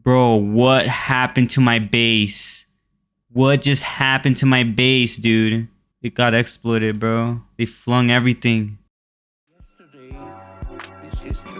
Bro, what happened to my base? What just happened to my base, dude? It got exploited, bro. They flung everything. Yesterday is history.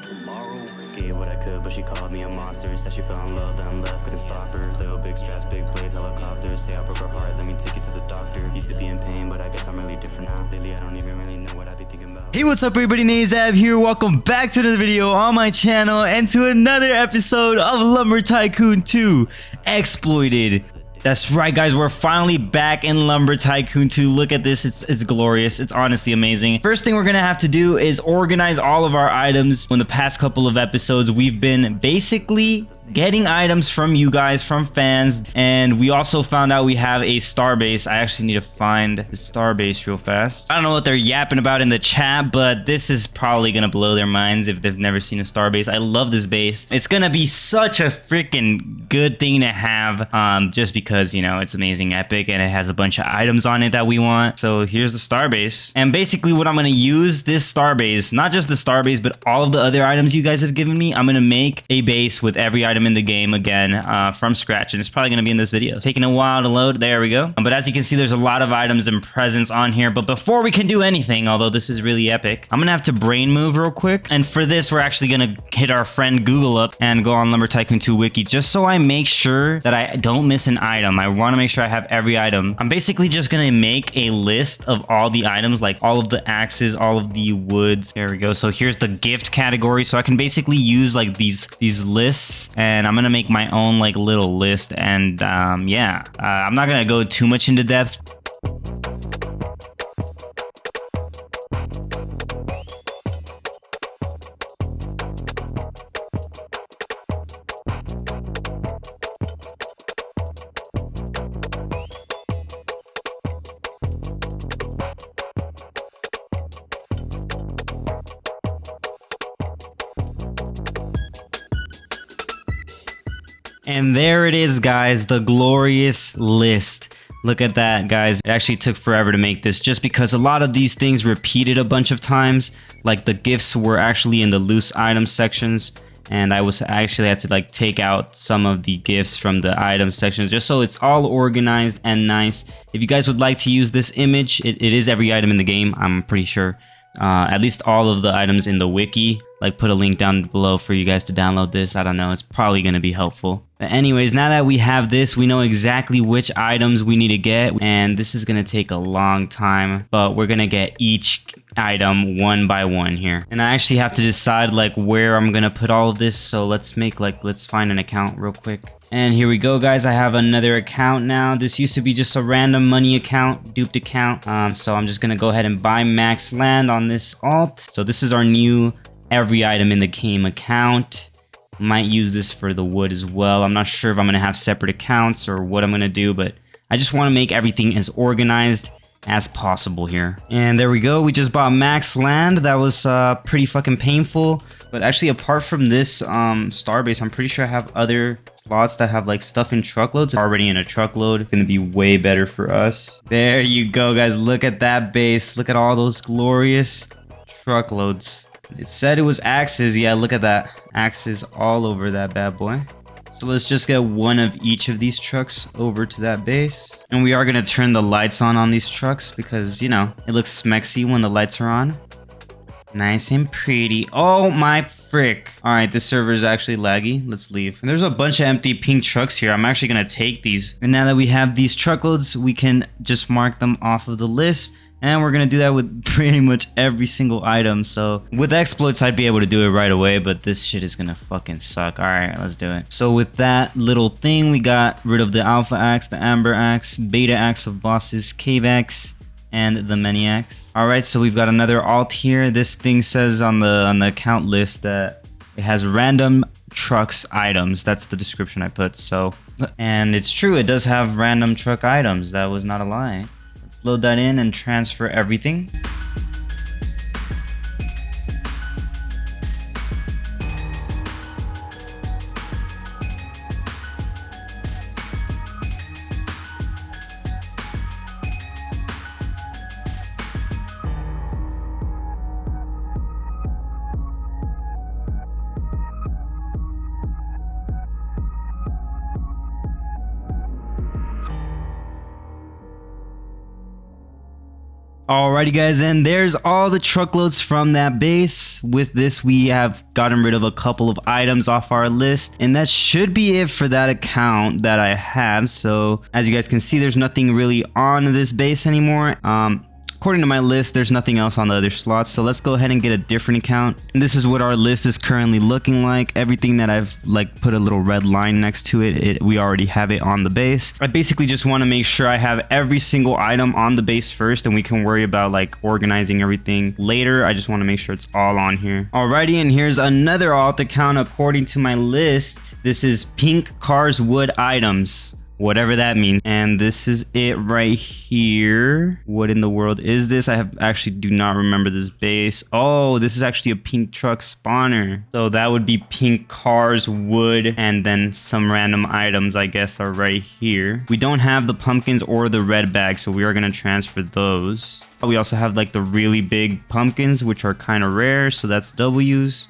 Tomorrow gave what I could, but she called me a monster. Said she fell in love, then left, couldn't stop her. Little big straps, big blades, helicopters. Say I broke her heart, let me take you to the doctor. Used to be in pain, but I guess I'm really different now. Lately, I don't even really know what I be thinking about. Hey, what's up everybody? Nazab here. Welcome back to another video on my channel and to another episode of Lumber Tycoon 2 Exploited. That's right, guys, we're finally back in Lumber Tycoon 2. Look at this, it's glorious. It's honestly amazing. First thing we're gonna have to do is organize all of our items. In the past couple of episodes, we've been basically getting items from you guys, from fans, and we also found out we have a star base. I actually need to find the star base real fast. I don't know what they're yapping about in the chat, but this is probably gonna blow their minds if they've never seen a star base. I love this base. It's gonna be such a freaking good thing to have, just because, you know, it's amazing, epic, and it has a bunch of items on it that we want. So here's the star base, and basically what I'm gonna use this star base, not just the star base, but all of the other items you guys have given me. I'm gonna make a base with every item in the game again, from scratch, and it's probably gonna be in this video. Taking a while to load. There we go. But as you can see, there's a lot of items and presents on here. But before we can do anything, although this is really epic, I'm gonna have to brain move real quick. And for this, we're actually gonna hit our friend Google up and go on Lumber Tycoon 2 wiki, just so I make sure that I don't miss an item. I want to make sure I have every item. I'm basically just gonna make a list of all the items, like all of the axes, all of the woods. There we go. So here's the gift category. So I can basically use like these lists, and I'm gonna make my own like little list. And yeah, I'm not gonna go too much into depth. And there it is, guys, the glorious list. Look at that, guys. It actually took forever to make this just because a lot of these things repeated a bunch of times. Like the gifts were actually in the loose items sections, and I actually had to like take out some of the gifts from the items sections just so it's all organized and nice. If you guys would like to use this image, it is every item in the game, I'm pretty sure. At least all of the items in the wiki. Like, put a link down below for you guys to download this. I don't know, it's probably gonna be helpful. But anyways, now that we have this, we know exactly which items we need to get, and this is gonna take a long time, but we're gonna get each item one by one here. And I actually have to decide like where I'm gonna put all of this, so let's find an account real quick. And here we go, guys. I have another account now. This used to be just a random money account, duped account. So I'm just gonna go ahead and buy max land on this alt. So this is our new every item in the game account. Might use this for the wood as well. I'm not sure if I'm gonna have separate accounts or what I'm gonna do, but I just want to make everything as organized as possible here. And there we go. We just bought max land. That was pretty fucking painful. But actually, apart from this star base, I'm pretty sure I have other slots that have like stuff in truckloads. Already in a truckload. It's gonna be way better for us. There you go, guys. Look at that base. Look at all those glorious truckloads. It said it was axes. Yeah, look at that. Axes all over that bad boy. So let's just get one of each of these trucks over to that base. And we are going to turn the lights on these trucks because, you know, it looks smexy when the lights are on. Nice and pretty. Oh my frick. Alright, this server is actually laggy. Let's leave. And there's a bunch of empty pink trucks here. I'm actually going to take these. And now that we have these truckloads, we can just mark them off of the list. And we're gonna do that with pretty much every single item. So with exploits, I'd be able to do it right away, but this shit is gonna fucking suck. All right, let's do it. So with that little thing, we got rid of the alpha axe, the amber axe, beta axe of bosses, cave axe, and the many axe. All right, so we've got another alt here. This thing says on the account list that it has random trucks items. That's the description I put. So, and it's true, it does have random truck items. That was not a lie. Load that in and transfer everything. Alrighty guys, and there's all the truckloads from that base. With this, we have gotten rid of a couple of items off our list, and that should be it for that account that I had. So as you guys can see, there's nothing really on this base anymore. According to my list, there's nothing else on the other slots, so let's go ahead and get a different account. And this is what our list is currently looking like. Everything that I've like put a little red line next to it, we already have it on the base. I basically just want to make sure I have every single item on the base first, and we can worry about like organizing everything later. I just want to make sure it's all on here. Alrighty, and here's another alt account according to my list. This is Pink Cars Wood Items, whatever that means. And this is it right here. What in the world is this? I actually do not remember this base. Oh, this is actually a pink truck spawner. So that would be Pink Cars Wood, and then some random items I guess are right here. We don't have the pumpkins or the red bag, so we are going to transfer those. We also have like the really big pumpkins, which are kind of rare, so that's W's.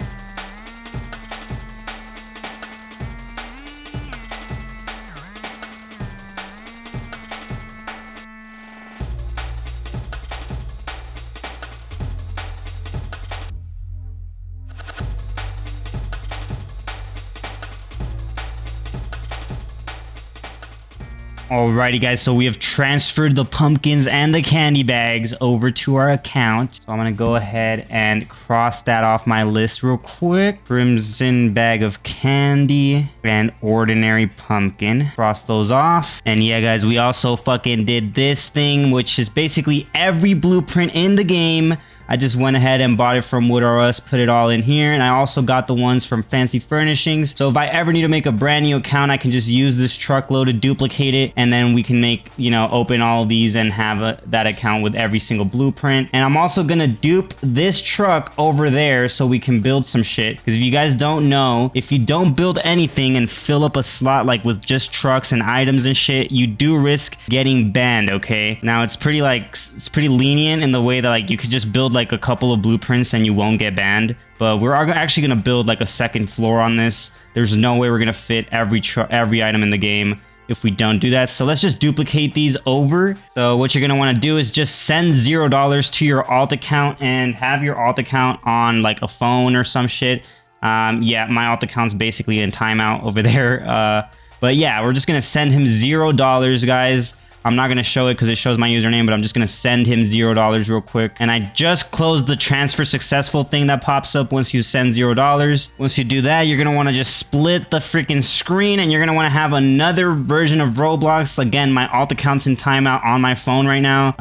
Alrighty guys, so we have transferred the pumpkins and the candy bags over to our account. So I'm gonna go ahead and cross that off my list real quick. Crimson bag of candy and ordinary pumpkin. Cross those off. And yeah guys, we also fucking did this thing, which is basically every blueprint in the game. I just went ahead and bought it from Wood R Us, put it all in here, and I also got the ones from Fancy Furnishings. So if I ever need to make a brand new account, I can just use this truckload to duplicate it, and then we can make, you know, open all of these and have that account with every single blueprint. And I'm also gonna dupe this truck over there so we can build some shit. Because if you guys don't know, if you don't build anything and fill up a slot like with just trucks and items and shit, you do risk getting banned, okay? Now it's pretty lenient in the way that like you could just build like a couple of blueprints and you won't get banned, but we're actually going to build like a second floor on this. There's no way we're going to fit every item in the game if we don't do that. So let's just duplicate these over. So what you're going to want to do is just send $0 to your alt account and have your alt account on like a phone or some shit. Yeah, my alt account's basically in timeout over there. But yeah, we're just going to send him $0, guys. I'm not going to show it because it shows my username, but I'm just going to send him $0 real quick. And I just closed the transfer successful thing that pops up once you send $0. Once you do that, you're going to want to just split the freaking screen, and you're going to want to have another version of Roblox. Again, my alt account's in timeout on my phone right now.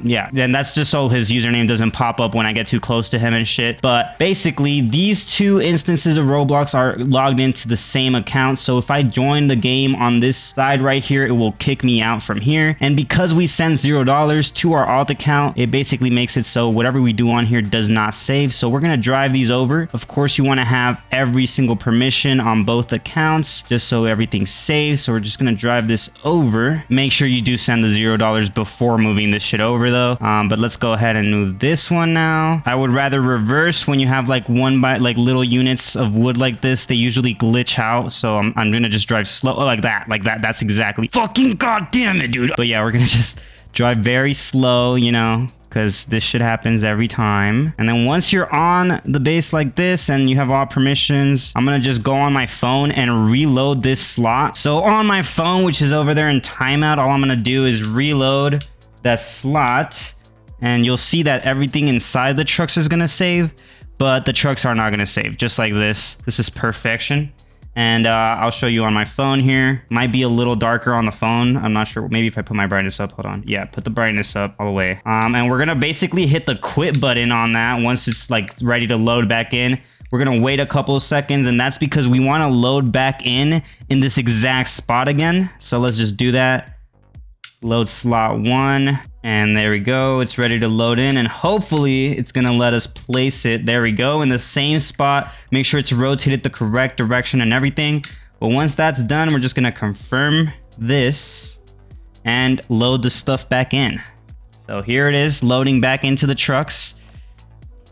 Yeah, and that's just so his username doesn't pop up when I get too close to him and shit. But basically, these two instances of Roblox are logged into the same account. So if I join the game on this side right here, it will kick me out from here. And because we send $0 to our alt account, it basically makes it so whatever we do on here does not save. So we're going to drive these over. Of course, you want to have every single permission on both accounts just so everything saves. So we're just going to drive this over. Make sure you do send the $0 before moving this shit over though. But let's go ahead and move this one now. I would rather reverse when you have like little units of wood like this. They usually glitch out. So I'm going to just drive slow like that. That's exactly fucking goddamn it, dude. But yeah, we're gonna just drive very slow, you know, because this shit happens every time. And then once you're on the base like this and you have all permissions, I'm gonna just go on my phone and reload this slot. So on my phone, which is over there in timeout, all I'm gonna do is reload that slot, and you'll see that everything inside the trucks is gonna save, but the trucks are not gonna save, just like this. This is perfection. And I'll show you on my phone here. Might be a little darker on the phone. I'm not sure. Maybe if I put my brightness up. Hold on. Yeah, put the brightness up all the way. And we're going to basically hit the quit button on that once it's like ready to load back in. We're going to wait a couple of seconds, and that's because we want to load back in this exact spot again. So let's just do that. Load slot 1. And there we go. It's ready to load in, and hopefully it's going to let us place it. There we go, in the same spot. Make sure it's rotated the correct direction and everything. But once that's done, we're just going to confirm this and load the stuff back in. So here it is, loading back into the trucks.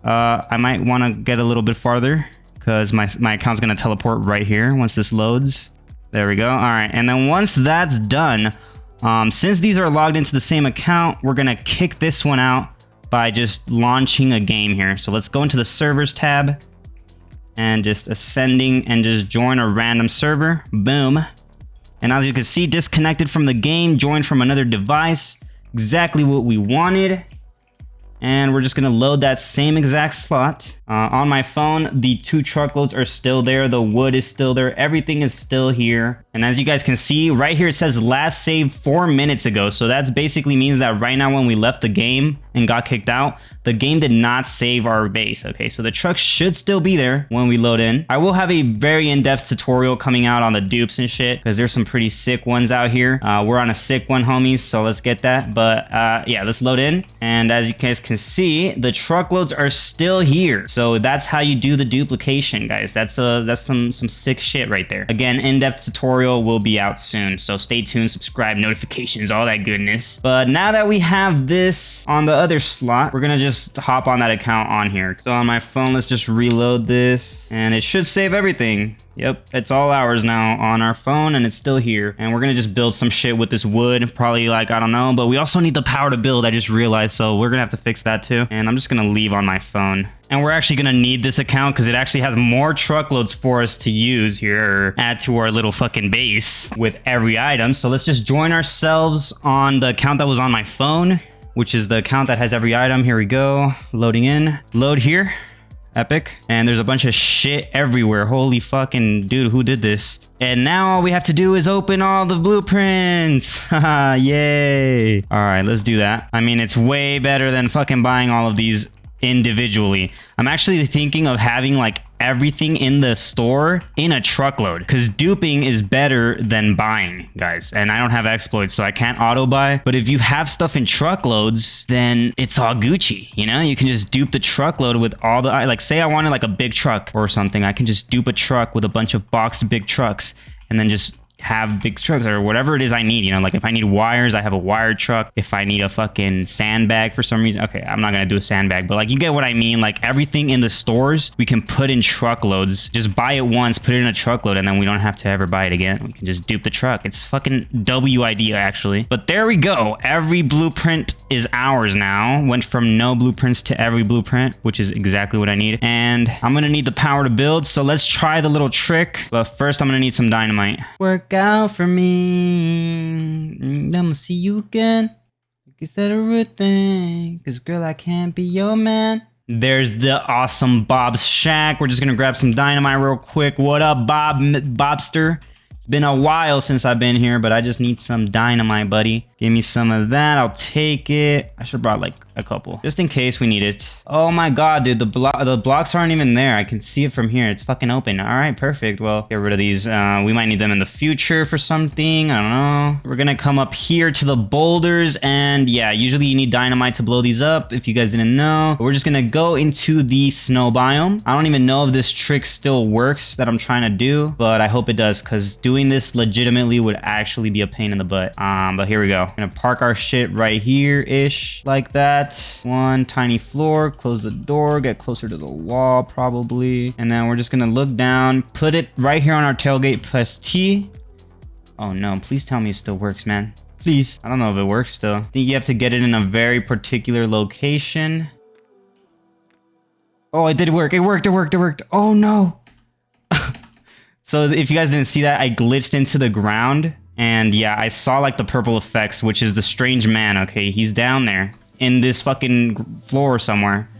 I might want to get a little bit farther because my account's going to teleport right here once this loads. There we go. All right, and then once that's done, since these are logged into the same account, we're gonna kick this one out by just launching a game here. So let's go into the servers tab and just ascending and just join a random server. Boom. And as you can see, disconnected from the game, joined from another device. Exactly what we wanted. And we're just gonna load that same exact slot. On my phone, the 2 truckloads are still there. The wood is still there. Everything is still here. And as you guys can see, right here it says last saved 4 minutes ago. So that's basically means that right now when we left the game and got kicked out, the game did not save our base. Okay, so the truck should still be there when we load in. I will have a very in-depth tutorial coming out on the dupes and shit, because there's some pretty sick ones out here. We're on a sick one, homies, so let's get that. But yeah, let's load in. And as you guys can see, the truckloads are still here. So that's how you do the duplication, guys. That's some sick shit right there. Again, in-depth tutorial will be out soon, so stay tuned, subscribe, notifications, all that goodness. But now that we have this on the other slot, we're gonna just hop on that account on here. So on my phone, let's just reload this, and it should save everything. Yep, it's all ours now on our phone, and it's still here. And we're gonna just build some shit with this wood, probably like, I don't know, but we also need the power to build, I just realized, so we're gonna have to fix that too. And I'm just gonna leave on my phone. And we're actually gonna need this account because it actually has more truckloads for us to use here, or add to our little fucking base with every item. So let's just join ourselves on the account that was on my phone, which is the account that has every item. Here we go, loading in, load here. Epic. And there's a bunch of shit everywhere. Holy fucking dude, who did this? And now all we have to do is open all the blueprints. Haha, yay. All right, let's do that. I mean, it's way better than fucking buying all of these individually. I'm actually thinking of having like everything in the store in a truckload, because duping is better than buying, guys. And I don't have exploits, so I can't auto buy. But if you have stuff in truckloads, then it's all Gucci, you know? You can just dupe the truckload with all the, like, say I wanted like a big truck or something, I can just dupe a truck with a bunch of boxed big trucks and then just have big trucks or whatever it is I need, you know, like if I need wires, I have a wired truck. If I need a fucking sandbag for some reason, okay, I'm not gonna do a sandbag, but like, you get what I mean. Like, everything in the stores we can put in truckloads. Just buy it once, put it in a truckload, and then we don't have to ever buy it again. We can just dupe the truck. It's fucking W idea, actually. But there we go, every blueprint is ours now. Went from no blueprints to every blueprint, which is exactly what I need. And I'm gonna need the power to build, so let's try the little trick. But first I'm gonna need some dynamite. Work out for me, I'ma see you again. You said everything, cause girl, I can't be your man. There's the awesome Bob's Shack. We're just gonna grab some dynamite real quick. What up, Bobster? It's been a while since I've been here, but I just need some dynamite, buddy. Give me some of that, I'll take it. I should have brought like a couple, just in case we need it. Oh my god, dude, the blocks aren't even there. I can see it from here, it's fucking open. All right, perfect. Well, get rid of these. We might need them in the future for something, I don't know. We're gonna come up here to the boulders, and yeah, usually you need dynamite to blow these up, if you guys didn't know. We're just gonna go into the snow biome. I don't even know if this trick still works that I'm trying to do, but I hope it does, because doing this legitimately would actually be a pain in the butt. But here we go. Gonna park our shit right here ish, like that. One tiny floor, close the door, get closer to the wall probably, and then we're just gonna look down, put it right here on our tailgate, press T. Oh no, please tell me it still works, man, please. I don't know if it works still. I think you have to get it in a very particular location. Oh, it did work. It worked. Oh no. So if you guys didn't see that, I glitched into the ground. And yeah, I saw like the purple effects, which is the strange man. Okay, he's down there in this fucking floor somewhere.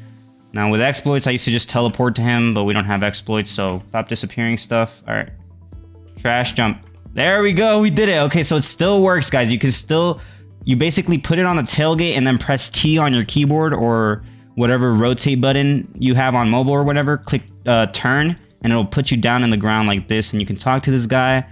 Now with exploits, I used to just teleport to him, but we don't have exploits, so stop disappearing stuff. All right, trash jump. There we go, we did it. Okay, so it still works, guys. You can still, you basically put it on the tailgate and then press T on your keyboard or whatever rotate button you have on mobile or whatever. Click turn, and it'll put you down in the ground like this, and you can talk to this guy.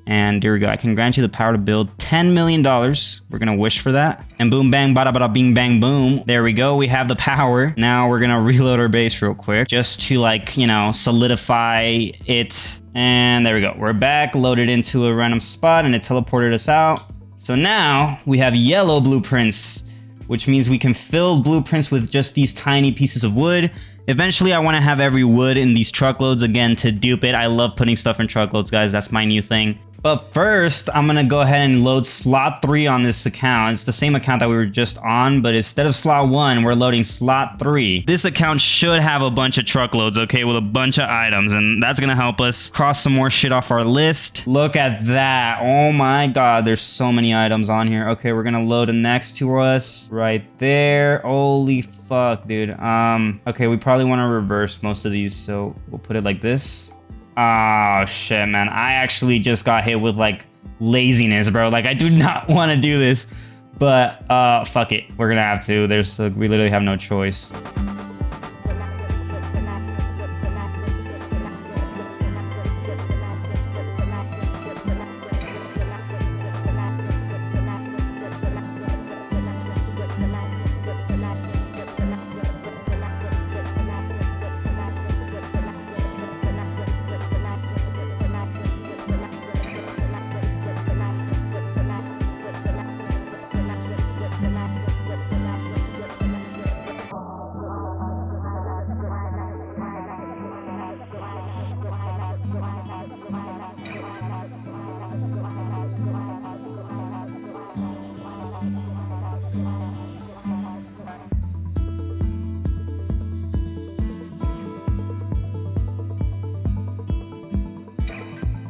And here we go. I can grant you the power to build $10 million. We're going to wish for that. And boom, bang, bada, bada, bing, bang, boom. There we go. We have the power. Now we're going to reload our base real quick just to, like, you know, solidify it. And there we go. We're back, loaded into a random spot, and it teleported us out. So now we have yellow blueprints, which means we can fill blueprints with just these tiny pieces of wood. Eventually, I want to have every wood in these truckloads again to dupe it. I love putting stuff in truckloads, guys. That's my new thing. But first, I'm gonna go ahead and load slot 3 on this account. It's the same account that we were just on, but instead of slot 1, we're loading slot 3. This account should have a bunch of truckloads, okay, with a bunch of items, and that's gonna help us cross some more shit off our list. Look at that. Oh my god, there's so many items on here. Okay, we're gonna load it next to us right there. Holy fuck, dude. Okay, we probably want to reverse most of these, so we'll put it like this. Oh shit, man, I actually just got hit with like laziness, bro. Like, I do not want to do this, but fuck it, we're gonna have to. We literally have no choice.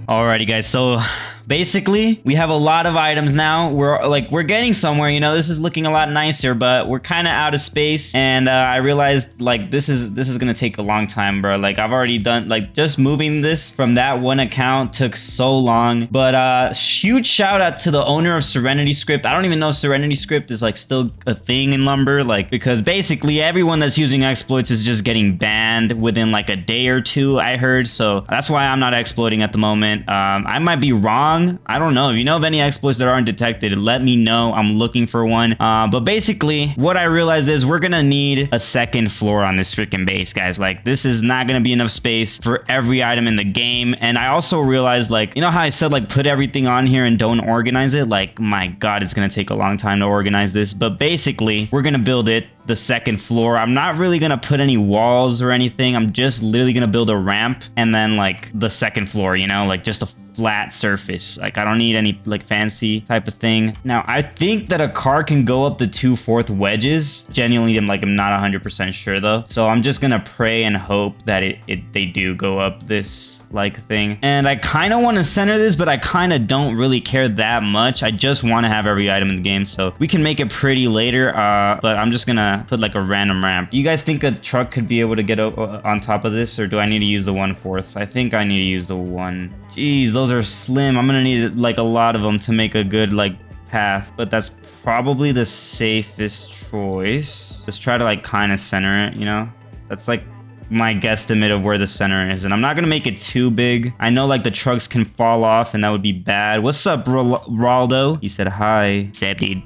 Alrighty, guys, so basically we have a lot of items now. We're getting somewhere, you know. This is looking a lot nicer, but we're kind of out of space, and I realized like this is gonna take a long time, bro. Like, I've already done, like, just moving this from that one account took so long. But huge shout out to the owner of Serenity Script. I don't even know if Serenity Script is like still a thing in Lumber, like, because basically everyone that's using exploits is just getting banned within like a day or two, I heard. So that's why I'm not exploiting at the moment. I might be wrong. I don't know. If you know of any exploits that aren't detected, let me know. I'm looking for one. But basically, what I realized is we're gonna need a second floor on this freaking base, guys. Like, this is not gonna be enough space for every item in the game. And I also realized, like, you know how I said, like, put everything on here and don't organize it? Like, my god, it's gonna take a long time to organize this. But basically, we're gonna build it, the second floor. I'm not really gonna put any walls or anything. I'm just literally gonna build a ramp and then like the second floor, you know, like just a flat surface. Like, I don't need any like fancy type of thing. Now, I think that a car can go up the 2/4 wedges. Genuinely, I'm not 100% sure though. So I'm just gonna pray and hope that they do go up this like thing. And I kind of want to center this, but I kind of don't really care that much. I just want to have every item in the game, so we can make it pretty later. But I'm just gonna put like a random ramp. Do you guys think a truck could be able to get on top of this, or do I need to use the 1/4? I think I need to use the 1. Jeez, those are slim. I'm gonna need like a lot of them to make a good like path, but that's probably the safest choice. Just try to like kind of center it, you know? That's like my guesstimate of where the center is, and I'm not gonna make it too big. I know like the trucks can fall off and that would be bad. What's up, Raldo? He said hi. Sup, dude?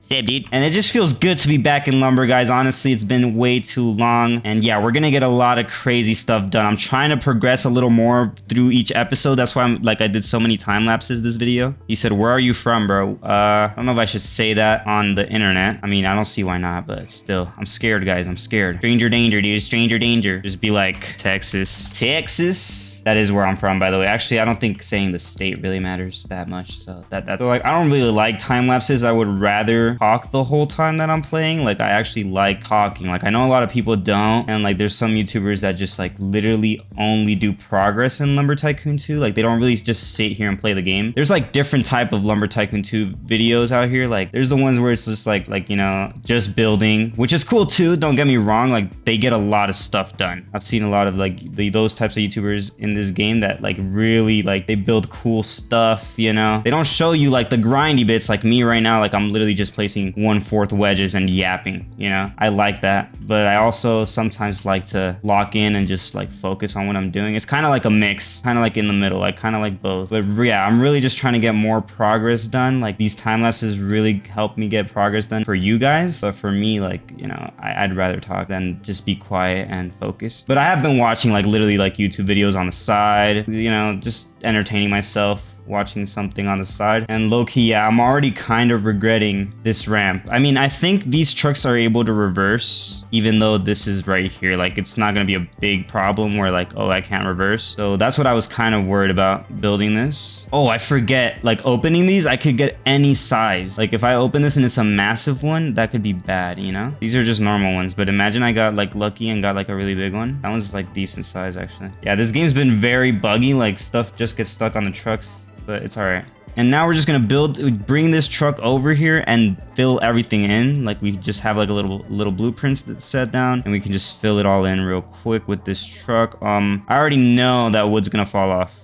Sup, dude? And it just feels good to be back in Lumber, guys. Honestly, it's been way too long, and yeah, we're gonna get a lot of crazy stuff done. I'm trying to progress a little more through each episode. That's why I did so many time lapses this video. He said, where are you from, bro? I don't know if I should say that on the internet. I mean, I don't see why not, but still, I'm scared, guys. I'm scared. Stranger danger, dude. Stranger danger. Just be like, Texas. Texas? That is where I'm from, by the way. Actually, I don't think saying the state really matters that much. So that's like, I don't really like time lapses. I would rather talk the whole time that I'm playing. Like, I actually like talking. Like, I know a lot of people don't, and like there's some YouTubers that just like literally only do progress in Lumber Tycoon 2. Like, they don't really just sit here and play the game. There's like different type of Lumber Tycoon 2 videos out here. Like, there's the ones where it's just like you know, just building, which is cool too, don't get me wrong. Like, they get a lot of stuff done. I've seen a lot of like those types of YouTubers in this game that like really like they build cool stuff, you know. They don't show you like the grindy bits like me right now. Like, I'm literally just placing 1/4 wedges and yapping, you know. I like that, but I also sometimes like to lock in and just like focus on what I'm doing. It's kind of like a mix, kind of like in the middle. I kind of like both, but yeah, I'm really just trying to get more progress done. Like, these time lapses really help me get progress done for you guys, but for me, like, you know, I'd rather talk than just be quiet and focused. But I have been watching like literally like YouTube videos on the side, you know, just entertaining myself watching something on the side. And low-key, yeah, I'm already kind of regretting this ramp. I mean, I think these trucks are able to reverse, even though this is right here. Like, it's not gonna be a big problem where like, oh, I can't reverse. So that's what I was kind of worried about building this. Oh, I forget, like opening these, I could get any size. Like if I open this and it's a massive one, that could be bad, you know? These are just normal ones, but imagine I got like lucky and got like a really big one. That one's like decent size actually. Yeah, this game's been very buggy, like stuff just gets stuck on the trucks, but it's all right. And now we're just gonna bring this truck over here and fill everything in. Like we just have like a little blueprints that's set down, and we can just fill it all in real quick with this truck. I already know that wood's gonna fall off.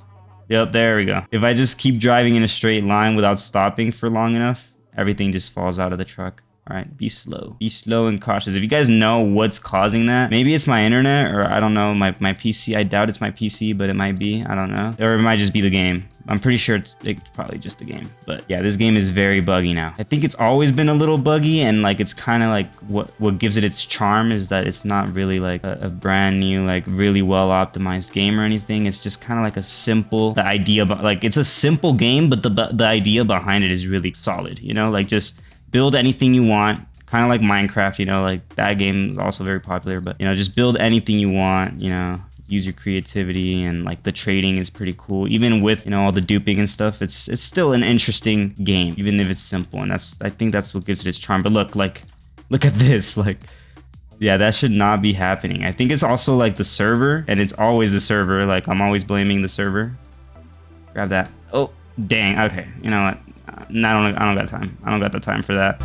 Yep, there we go. If I just keep driving in a straight line without stopping for long enough, everything just falls out of the truck. All right, be slow and cautious. If you guys know what's causing that, maybe it's my internet, or I don't know, my PC. I doubt it's my PC, but it might be. I don't know. Or it might just be the game. I'm pretty sure it's probably just the game. But yeah, this game is very buggy now. I think it's always been a little buggy, and like it's kind of like what gives it its charm is that it's not really like a brand new, like really well optimized game or anything. It's just kind of like a simple, the idea, but like it's a simple game, but the idea behind it is really solid, you know, like just build anything you want, kind of like Minecraft, you know, like that game is also very popular, but you know, just build anything you want, you know, use your creativity, and like the trading is pretty cool. Even with, you know, all the duping and stuff, it's still an interesting game, even if it's simple, and I think that's what gives it its charm. But look at this, like, yeah, that should not be happening. I think it's also like the server, and it's always the server. Like I'm always blaming the server. Grab that. Oh, dang. Okay, you know what? No, I don't got time. I don't got the time for that.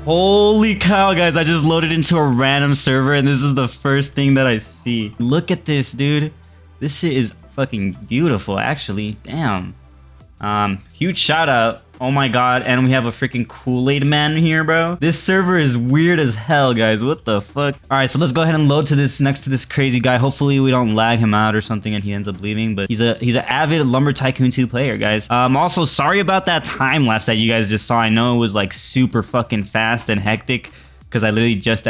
Holy cow, guys, I just loaded into a random server and this is the first thing that I see. Look at this, dude. This shit is fucking beautiful, actually. Damn. Huge shout out. Oh my god, and we have a freaking Kool-Aid man here, bro. This server is weird as hell, guys. What the fuck? All right, so let's go ahead and load to this next to this crazy guy. Hopefully we don't lag him out or something and he ends up leaving, but he's an avid Lumber Tycoon 2 player, guys. Also, sorry about that time lapse that you guys just saw. I know it was like super fucking fast and hectic, because I literally just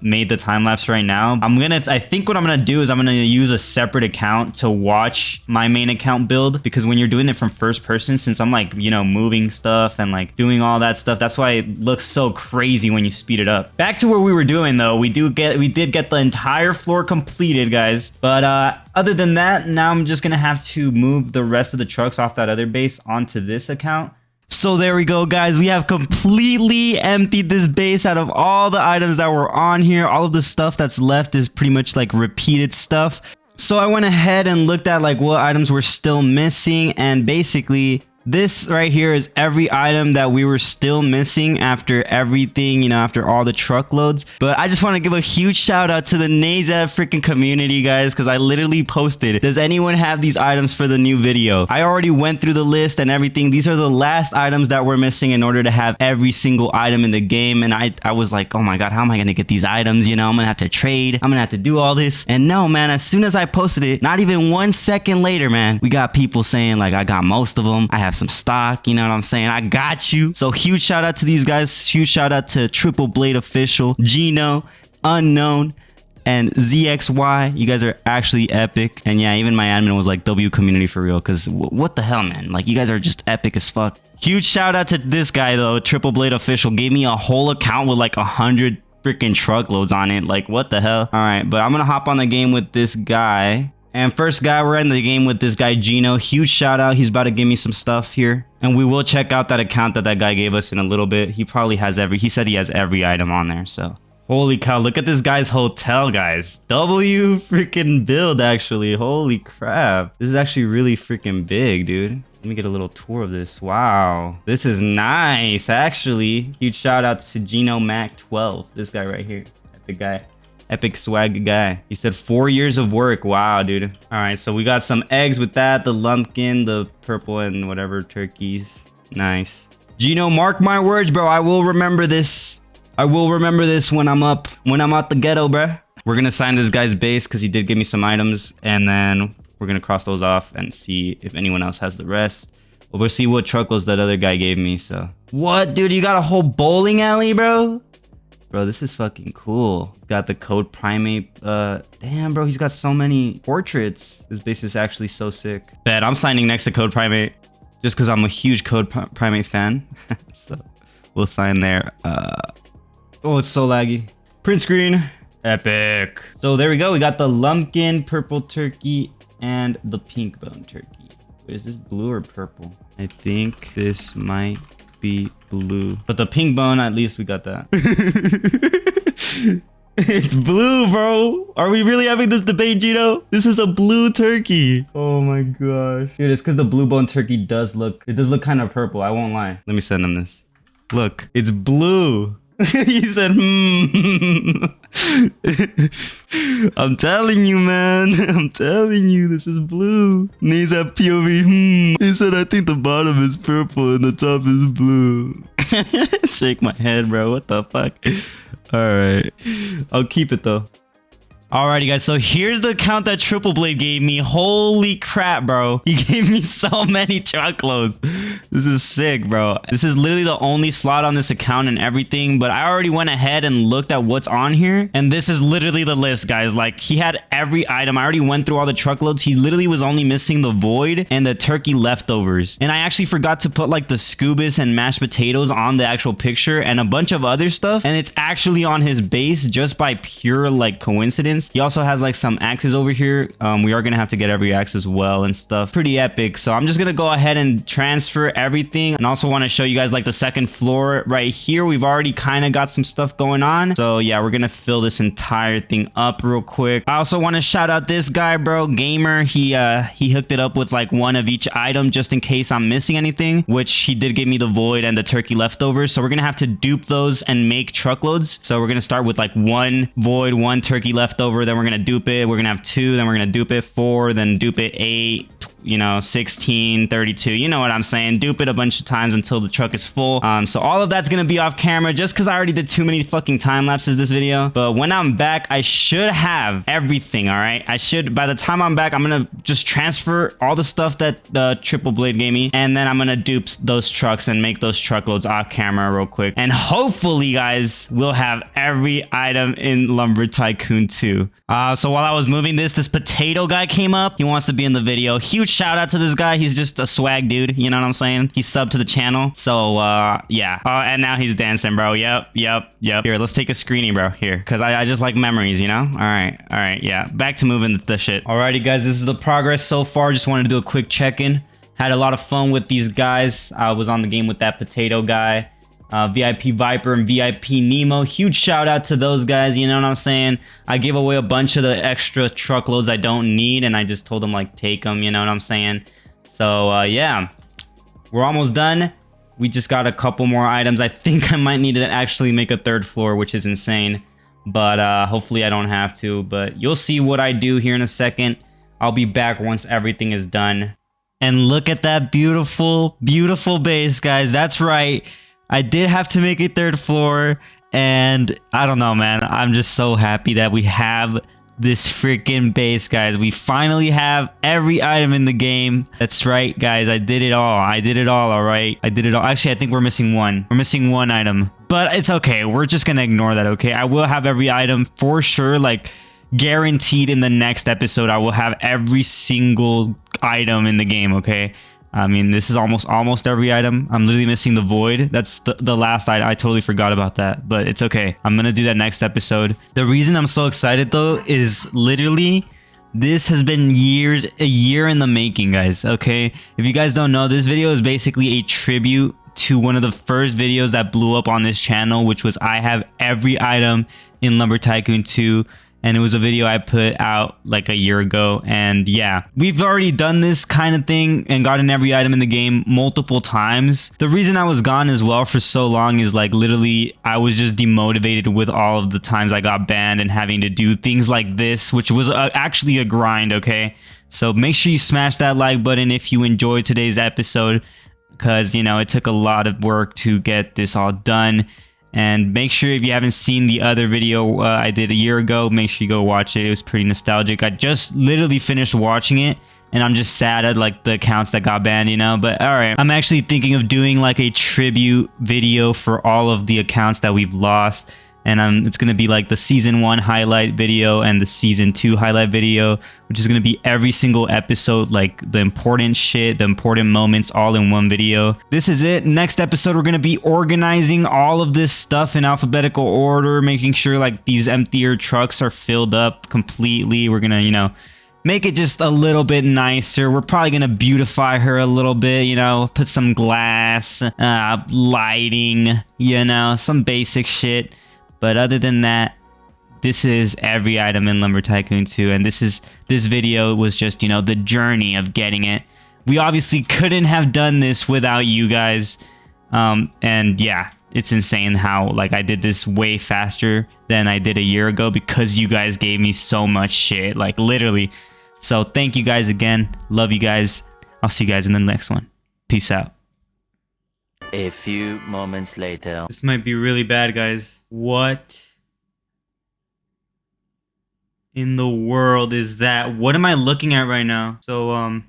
made the time lapse right now. I think what I'm gonna do is I'm gonna use a separate account to watch my main account build, because when you're doing it from first person, since I'm like, you know, moving stuff and like doing all that stuff, that's why it looks so crazy when you speed it up. Back to what we were doing though, we did get the entire floor completed, guys. But other than that, now I'm just gonna have to move the rest of the trucks off that other base onto this account. So there we go, guys. We have completely emptied this base out of all the items that were on here. All of the stuff that's left is pretty much like repeated stuff. So I went ahead and looked at like what items were still missing, and basically this right here is every item that we were still missing after everything, you know, after all the truckloads. But I just want to give a huge shout out to the Nazab freaking community, guys, because I literally posted, does anyone have these items for the new video? I already went through the list and everything. These are the last items that we're missing in order to have every single item in the game. And I was like, oh my god, how am I going to get these items? You know, I'm going to have to trade. I'm going to have to do all this. And no, man, as soon as I posted it, not even 1 second later, man, we got people saying like, I got most of them. I have some stock, you know what I'm saying? I got you. So huge shout out to these guys. Huge shout out to Triple Blade Official, Gino, Unknown, and ZXY. You guys are actually epic. And yeah, even my admin was like, W community for real, because what the hell, man? Like, you guys are just epic as fuck. Huge shout out to this guy though, Triple Blade Official. Gave me a whole account with like 100 freaking truckloads on it. Like, what the hell? All right, but I'm gonna hop on the game with this guy. And first guy, we're in the game with this guy, Gino. Huge shout out. He's about to give me some stuff here. And we will check out that account that guy gave us in a little bit. He probably has he said he has every item on there, so. Holy cow, look at this guy's hotel, guys. W freaking build, actually. Holy crap. This is actually really freaking big, dude. Let me get a little tour of this. Wow, this is nice, actually. Huge shout out to Gino Mac 12. This guy right here, epic guy, epic swag guy. He said 4 years of work. Wow, dude. All right, so we got some eggs with that, the lumpkin, the purple and whatever turkeys. Nice. Gino, mark my words, bro. I will remember this. I will remember this when I'm out the ghetto, bruh. We're gonna sign this guy's base because he did give me some items, and then we're gonna cross those off and see if anyone else has the rest. We'll see what truckloads that other guy gave me. So what, dude? You got a whole bowling alley, bro? Bro, this is fucking cool. Got the code primate. Damn, bro, he's got so many portraits. This base is actually so sick. Bet I'm signing next to code primate just because I'm a huge code primate fan. So we'll sign there. Oh, it's so laggy. Print screen. Epic. So there we go. We got the lumpkin, purple turkey, and the pink bone turkey. Wait, is this blue or purple? I think this might be blue. But the pink bone, at least we got that. It's blue, bro. Are we really having this debate, Gino? This is a blue turkey. Oh my gosh. Dude, it's because the blue bone turkey does look kind of purple. I won't lie. Let me send him this. Look, it's blue. He said, I'm telling you, man. I'm telling you, this is blue. Nazab POV, He said, I think the bottom is purple and the top is blue. Shake my head, bro. What the fuck? All right. I'll keep it, though. Alrighty, guys, so here's the account that Triple Blade gave me. Holy crap, bro. He gave me so many truckloads. This is sick, bro. This is literally the only slot on this account and everything, but I already went ahead and looked at what's on here, and this is literally the list, guys. Like, he had every item. I already went through all the truckloads. He literally was only missing the void and the turkey leftovers. And I actually forgot to put, like, the scubas and mashed potatoes on the actual picture and a bunch of other stuff, and it's actually on his base just by pure, like, coincidence. He also has like some axes over here. We are gonna have to get every axe as well and stuff. Pretty epic. So I'm just gonna go ahead and transfer everything, and also want to show you guys like the second floor right here. We've already kind of got some stuff going on, so yeah, we're gonna fill this entire thing up real quick. I also want to shout out this guy, bro, Gamer. He hooked it up with like one of each item just in case I'm missing anything, which he did give me the void and the turkey leftovers. So we're gonna have to dupe those and make truckloads. So we're gonna start with like 1 void, 1 turkey leftover, then we're gonna dupe it. We're gonna have 2, then we're gonna dupe it 4, then dupe it 8, you know, 16, 32. You know what I'm saying? Dupe it a bunch of times until the truck is full. So all of that's gonna be off camera just because I already did too many fucking time lapses this video. But when I'm back, I should have everything. All right, I should. By the time I'm back, I'm gonna just transfer all the stuff that the Triple Blade gave me, and then I'm gonna dupe those trucks and make those truckloads off camera real quick. And hopefully, guys, we'll have every item in Lumber Tycoon 2. So while I was moving this potato guy came up. He wants to be in the video. Huge shout out to this guy. He's just a swag dude. You know what I'm saying? He's subbed to the channel. So, yeah. And now he's dancing, bro. Yep. Here, let's take a screening, bro. Here. Because I just like memories, you know? All right. Yeah. Back to moving the shit. Alrighty, guys. This is the progress so far. Just wanted to do a quick check-in. Had a lot of fun with these guys. I was on the game with that potato guy. VIP Viper and VIP Nemo. Huge shout out to those guys. You know what I'm saying? I gave away a bunch of the extra truckloads I don't need, and I just told them like take them. You know what I'm saying? So yeah, we're almost done. We just got a couple more items. I think I might need to actually make a 3rd floor, which is insane, but hopefully I don't have to. But you'll see what I do here in a second. I'll be back once everything is done. And look at that beautiful base, guys. That's right, I did have to make a 3rd floor, and I don't know, man. I'm just so happy that we have this freaking base, guys. We finally have every item in the game. That's right, guys. I did it all. All right. I did it all. Actually, I think we're missing one. We're missing one item, but it's okay. We're just gonna ignore that, okay? I will have every item for sure, like guaranteed in the next episode. I will have every single item in the game, okay? I mean, this is almost every item. I'm literally missing the void. That's the last item. I totally forgot about that, but it's okay. I'm gonna do that next episode. The reason I'm so excited though is literally this has been a year in the making, guys. Okay, if you guys don't know, this video is basically a tribute to one of the first videos that blew up on this channel, which was I have every item in Lumber Tycoon 2. and it was a video I put out like a year ago. And yeah, we've already done this kind of thing and gotten every item in the game multiple times. The reason I was gone as well for so long is like literally I was just demotivated with all of the times I got banned and having to do things like this, which was actually a grind. Okay, so make sure you smash that like button if you enjoyed today's episode, because you know it took a lot of work to get this all done. And make sure if you haven't seen the other video I did a year ago, make sure you go watch it. It was pretty nostalgic. I just literally finished watching it and I'm just sad at like the accounts that got banned, you know. But all right, I'm actually thinking of doing like a tribute video for all of the accounts that we've lost. And it's going to be like the season 1 highlight video and the season 2 highlight video, which is going to be every single episode, like the important shit, the important moments, all in one video. This is it. Next episode, we're going to be organizing all of this stuff in alphabetical order, making sure like these emptier trucks are filled up completely. We're going to, you know, make it just a little bit nicer. We're probably going to beautify her a little bit, you know, put some glass, lighting, you know, some basic shit. But other than that, this is every item in Lumber Tycoon 2, and this video was just, you know, the journey of getting it. We obviously couldn't have done this without you guys, and yeah, it's insane how like I did this way faster than I did a year ago because you guys gave me so much shit, like literally. So thank you guys again. Love you guys. I'll see you guys in the next one. Peace out. A few moments later. This might be really bad, guys. What in the world is that? What am I looking at right now? So,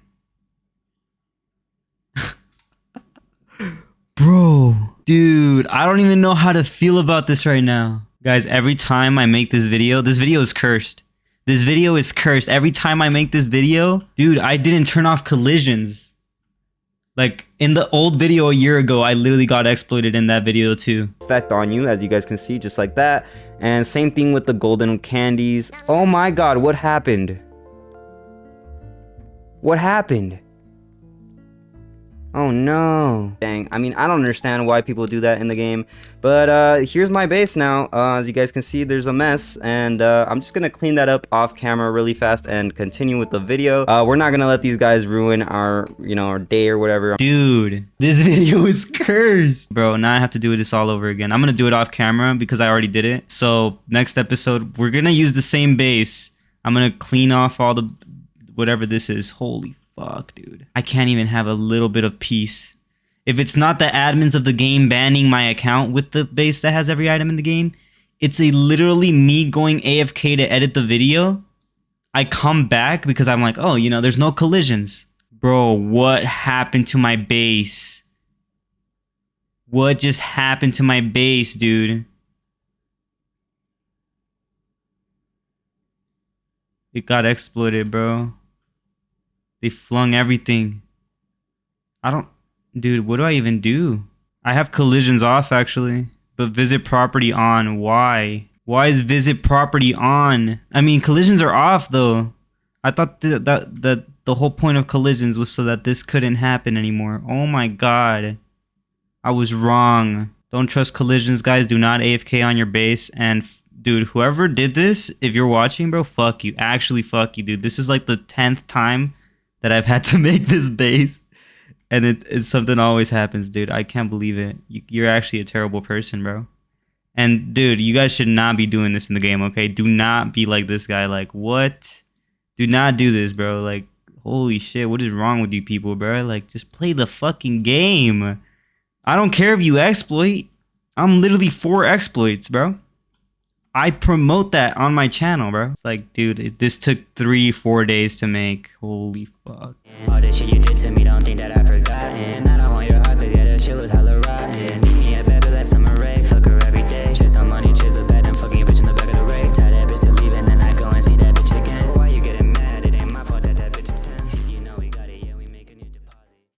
bro, dude, I don't even know how to feel about this right now. Guys, every time I make this video is cursed. This video is cursed. Every time I make this video, dude, I didn't turn off collisions. Like in the old video a year ago, I literally got exploited in that video too. Effect on you, as you guys can see, just like that. And same thing with the golden candies. Oh my god, what happened? What happened? Oh no. Dang, I mean, I don't understand why people do that in the game. But here's my base now. As you guys can see, there's a mess. And I'm just gonna clean that up off camera really fast and continue with the video. We're not gonna let these guys ruin our, you know, our day or whatever. Dude, this video is cursed. Bro, now I have to do this all over again. I'm gonna do it off camera because I already did it. So next episode, we're gonna use the same base. I'm gonna clean off all the, whatever this is. Holy fuck, dude. I can't even have a little bit of peace. If it's not the admins of the game banning my account with the base that has every item in the game, it's literally me going AFK to edit the video. I come back because I'm like, oh, you know, there's no collisions. Bro, what happened to my base? What just happened to my base, dude? It got exploited, bro. They flung everything. Dude, what do I even do? I have collisions off actually, but visit property on. Why? Why is visit property on? I mean, collisions are off though. I thought that the whole point of collisions was so that this couldn't happen anymore. Oh my god. I was wrong. Don't trust collisions, guys. Do not AFK on your base. And dude, whoever did this, if you're watching, bro, fuck you. Actually, fuck you, dude. This is like the 10th time that I've had to make this base. And it's something always happens, dude. I can't believe it. You're actually a terrible person, bro. And dude, you guys should not be doing this in the game, okay? Do not be like this guy. Like, what? Do not do this, bro. Like, holy shit, what is wrong with you people, bro? Like, just play the fucking game. I don't care if you exploit. I'm literally for exploits, bro. I promote that on my channel, bro. It's like, dude, this took 3-4 days to make. Holy fuck. All this shit you did to me, don't think that I forgot. And I don't want your